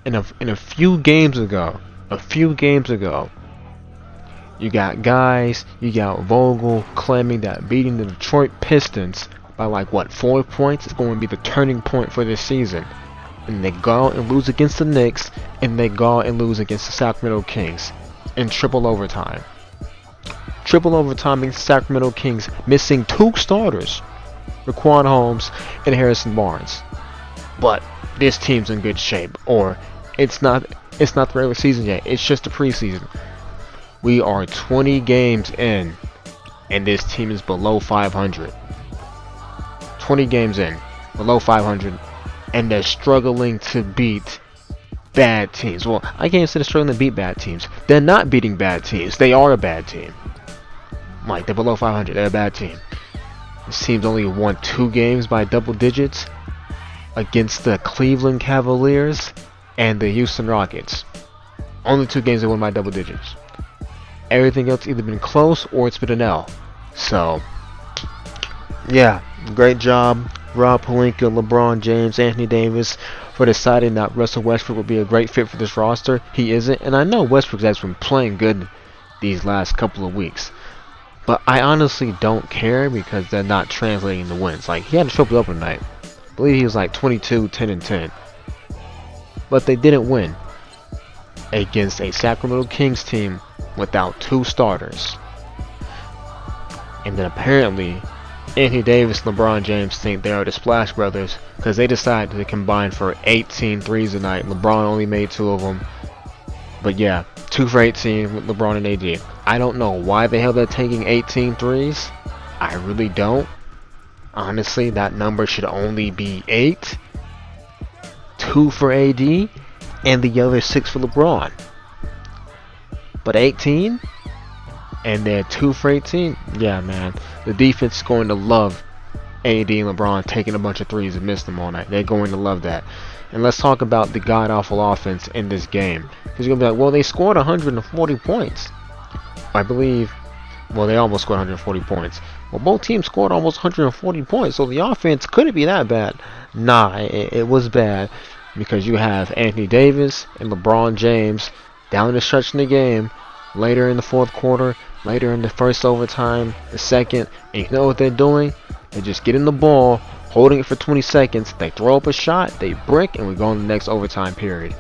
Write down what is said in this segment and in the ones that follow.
in a few games ago, you got Vogel claiming that beating the Detroit Pistons by like what 4 points is going to be the turning point for this season. And they go out and lose against the Knicks, and they go out and lose against the Sacramento Kings in triple overtime. Triple overtime against the Sacramento Kings, missing 2 starters, Raquan Holmes and Harrison Barnes. But this team's in good shape, or it's not the regular season yet. It's just the preseason. We are 20 games in, and this team is below 500. 20 games in, below 500, and they're struggling to beat bad teams. Well, I can't say they're struggling to beat bad teams. They're not beating bad teams. They are a bad team. Like, they're below 500. They're a bad team. This team's only won 2 games by double digits against the Cleveland Cavaliers and the Houston Rockets. Only 2 games they won by double digits. Everything else either been close or it's been an L. So, yeah, great job, Rob Pelinka, LeBron James, Anthony Davis, for deciding that Russell Westbrook would be a great fit for this roster. He isn't, and I know Westbrook's actually been playing good these last couple of weeks. But I honestly don't care because they're not translating the wins. Like, he had a triple double tonight. I believe he was like 22, 10, and 10. But they didn't win against a Sacramento Kings team without 2 starters. And then apparently, Anthony Davis and LeBron James think they are the Splash Brothers because they decided to combine for 18 threes tonight. LeBron only made 2 of them. But yeah, 2 for 18 with LeBron and AD. I don't know why the hell they're taking 18 threes. I really don't. Honestly, that number should only be 8. 2 for AD, and the other 6 for LeBron. But 18? And they're 2 for 18? Yeah, man. The defense is going to love AD and LeBron taking a bunch of threes and missing them all night. They're going to love that. And let's talk about the god-awful offense in this game. Because you're going to be like, well, they scored 140 points. I believe, well, they almost scored 140 points. Well, both teams scored almost 140 points, so the offense couldn't be that bad. Nah, it was bad. Because you have Anthony Davis and LeBron James down the stretch in the game, later in the 4th quarter, later in the first overtime, the second, and you know what they're doing? They're just getting the ball, holding it for 20 seconds, they throw up a shot, they brick, and we go in the next overtime period.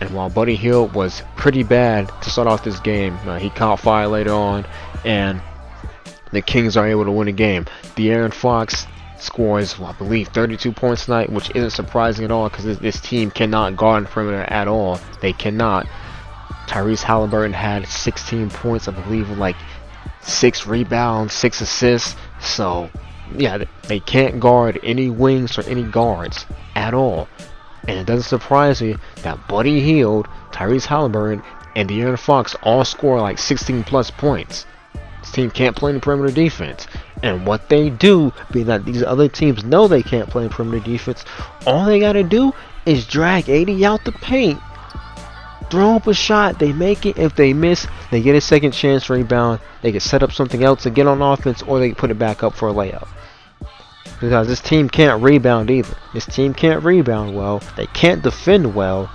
And while Buddy Hield was pretty bad to start off this game, he caught fire later on, and the Kings are able to win the game. De'Aaron Fox scores, well, I believe 32 points tonight, which isn't surprising at all because this team cannot guard the perimeter at all. They cannot. Tyrese Halliburton had 16 points, I believe, with like 6 rebounds, 6 assists. So, yeah, they can't guard any wings or any guards at all. And it doesn't surprise me that Buddy Hield, Tyrese Halliburton, and De'Aaron Fox all score like 16 plus points. This team can't play any perimeter defense. And what they do, being that these other teams know they can't play perimeter defense, all they gotta do is drag AD out the paint, throw up a shot, they make it. If they miss, they get a second chance rebound. They can set up something else to get on offense, or they can put it back up for a layup. Because this team can't rebound either. This team can't rebound well. They can't defend well,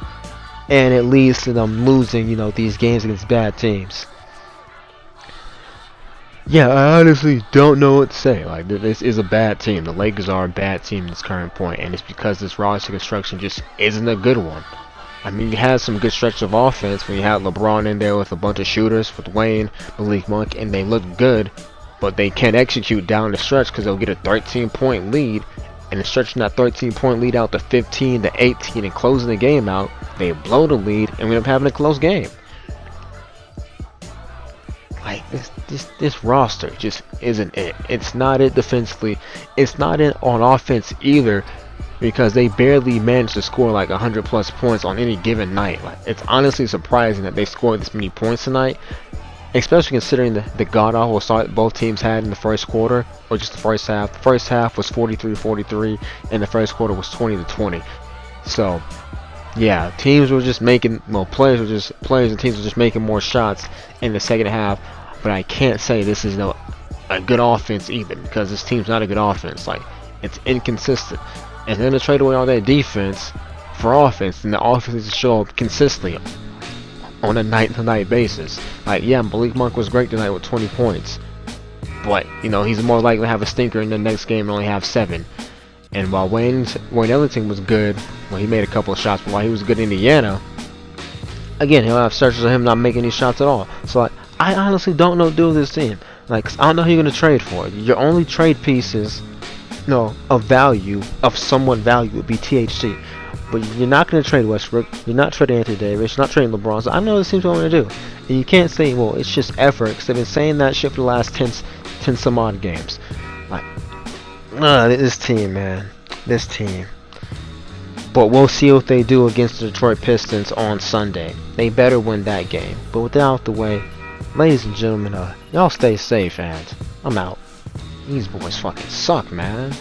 and it leads to them losing, these games against bad teams. Yeah, I honestly don't know what to say. Like, this is a bad team. The Lakers are a bad team at this current point, and it's because this roster construction just isn't a good one. I mean, you had some good stretch of offense when you had LeBron in there with a bunch of shooters, with Wayne, Malik Monk, and they look good, but they can't execute down the stretch because they'll get a 13-point lead, and stretching that 13-point lead out to 15 to 18 and closing the game out, they blow the lead and we end up having a close game. Like, this roster just isn't it. It's not it defensively. It's not it on offense either, because they barely managed to score like 100 plus points on any given night. Like, it's honestly surprising that they scored this many points tonight, especially considering the god-awful start both teams had in the first quarter, or just the first half. The first half was 43-43, and the first quarter was 20-20. So, yeah, teams were just making, players and teams were just making more shots in the second half. But I can't say this is a good offense either, because this team's not a good offense. Like, it's inconsistent. And then to trade away all that defense for offense, and the offense needs to show up consistently on a night-to-night basis. Like, yeah, Malik Monk was great tonight with 20 points, but you know he's more likely to have a stinker in the next game and only have 7. And while Wayne Ellington was good, well, he made a couple of shots, but while he was good in Indiana, again, he'll have stretches of him not making any shots at all. So like, I honestly don't know what to do with this team. Like, I don't know who you're gonna trade for. Your only trade pieces, of value, of somewhat value, would be THT. But you're not gonna trade Westbrook. You're not trading Anthony Davis. You're not trading LeBron. So I know this team's what I want to do. And you can't say, well, it's just effort, because they've been saying that shit for the last 10 some odd games. Like, this team, man. This team. But we'll see what they do against the Detroit Pistons on Sunday. They better win that game. But with that out the way, ladies and gentlemen, y'all stay safe, and I'm out. These boys fucking suck, man.